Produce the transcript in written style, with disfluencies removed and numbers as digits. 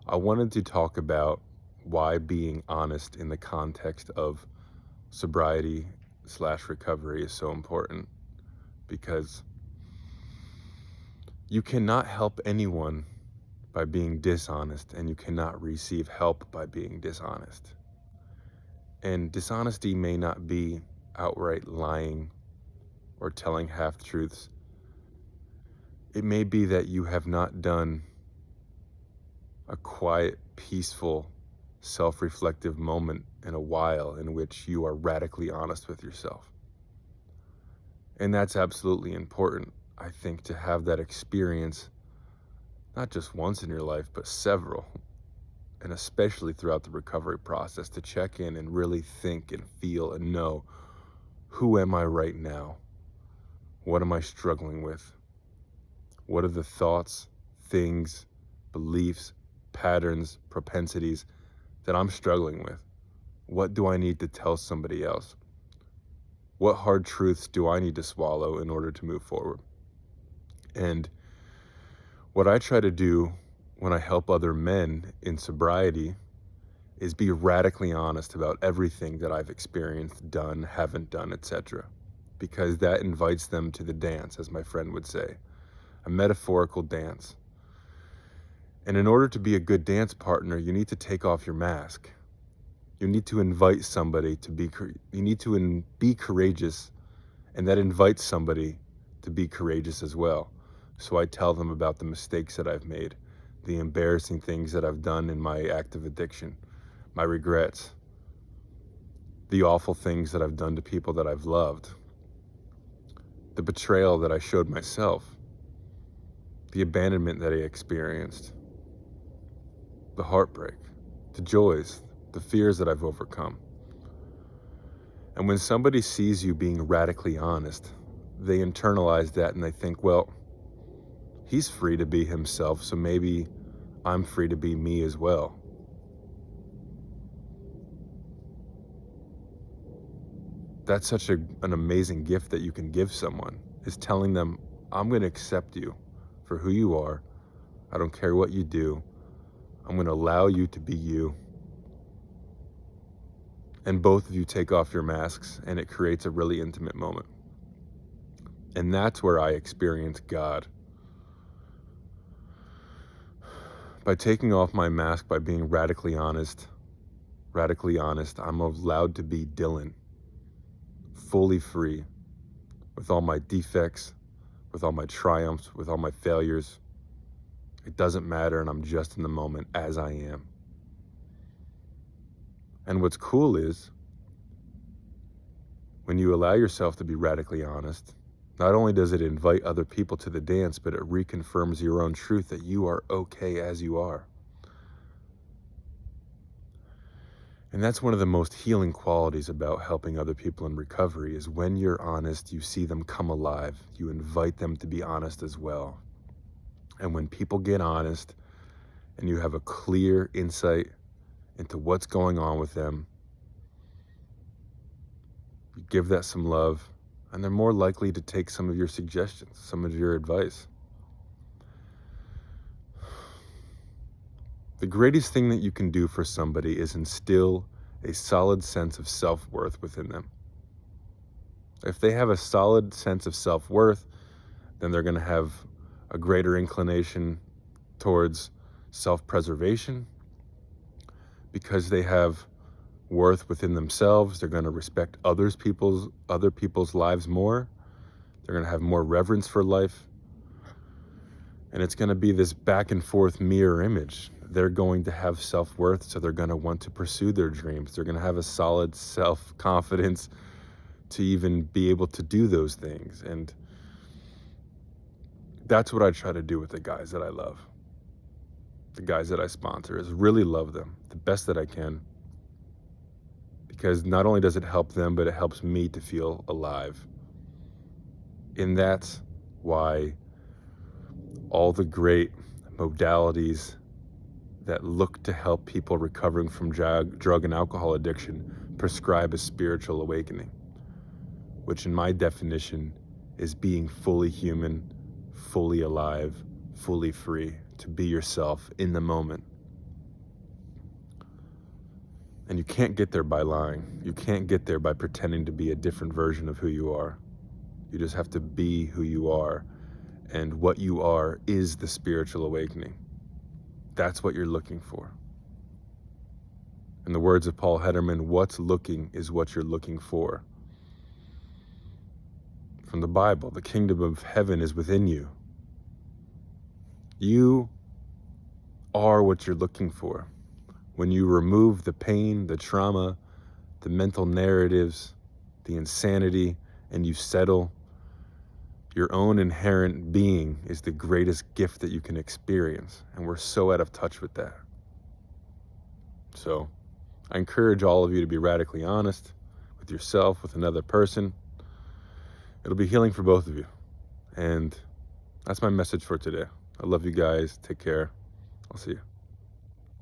I wanted to talk about why being honest in the context of sobriety slash recovery is so important, because you cannot help anyone by being dishonest, and you cannot receive help by being dishonest. And dishonesty may not be outright lying or telling half truths. It may be that you have not done a quiet, peaceful, self-reflective moment in a while in which you are radically honest with yourself. And that's absolutely important, I think, to have that experience, not just once in your life, but several, and especially throughout the recovery process, to check in and really think and feel and know, who am I right now? What am I struggling with? What are the thoughts, things, beliefs, patterns, propensities that I'm struggling with? What do I need to tell somebody else? What hard truths do I need to swallow in order to move forward? And what I try to do when I help other men in sobriety is be radically honest about everything that I've experienced, done, haven't done, etc. Because that invites them to the dance, as my friend would say, a metaphorical dance. And in order to be a good dance partner, you need to take off your mask. You need to invite somebody to be, you need to be courageous, and that invites somebody to be courageous as well. So I tell them about the mistakes that I've made, the embarrassing things that I've done in my active addiction, my regrets, the awful things that I've done to people that I've loved, the betrayal that I showed myself, the abandonment that I experienced, the heartbreak, the joys, the fears that I've overcome. And when somebody sees you being radically honest, they internalize that and they think, well, he's free to be himself, so maybe I'm free to be me as well. That's such an amazing gift that you can give someone, is telling them, I'm going to accept you for who you are. I don't care what you do. I'm going to allow you to be you. And both of you take off your masks, and it creates a really intimate moment. And that's where I experience God. By taking off my mask, by being radically honest, I'm allowed to be Dylan, fully free, with all my defects, with all my triumphs, with all my failures. It doesn't matter, and I'm just in the moment as I am. And what's cool is, when you allow yourself to be radically honest, not only does it invite other people to the dance, but it reconfirms your own truth that you are okay as you are. And that's one of the most healing qualities about helping other people in recovery, is when you're honest, you see them come alive. You invite them to be honest as well. And when people get honest and you have a clear insight into what's going on with them, you give that some love, and they're more likely to take some of your suggestions, some of your advice. The greatest thing that you can do for somebody is instill a solid sense of self-worth within them. If they have a solid sense of self-worth, then they're going to have a greater inclination towards self-preservation. Because they have worth within themselves, they're going to respect other people's lives more. They're going to have more reverence for life. And it's going to be this back and forth mirror image. They're going to have self-worth, so they're going to want to pursue their dreams. They're going to have a solid self-confidence to even be able to do those things. And that's what I try to do with the guys that I love, the guys that I sponsor, is really love them the best that I can. Because not only does it help them, but it helps me to feel alive. And that's why all the great modalities that look to help people recovering from drug and alcohol addiction prescribe a spiritual awakening, which in my definition is being fully human, fully alive, fully free, to be yourself in the moment. And you can't get there by lying. You can't get there by pretending to be a different version of who you are. You just have to be who you are. And what you are is the spiritual awakening. That's what you're looking for. In the words of Paul Hederman, what's looking is what you're looking for. From the Bible, the kingdom of heaven is within you. You are what you're looking for. When you remove the pain, the trauma, the mental narratives, the insanity, and you settle, your own inherent being is the greatest gift that you can experience. And we're so out of touch with that. So I encourage all of you to be radically honest with yourself, with another person. It'll be healing for both of you. And that's my message for today. I love you guys. Take care. I'll see you.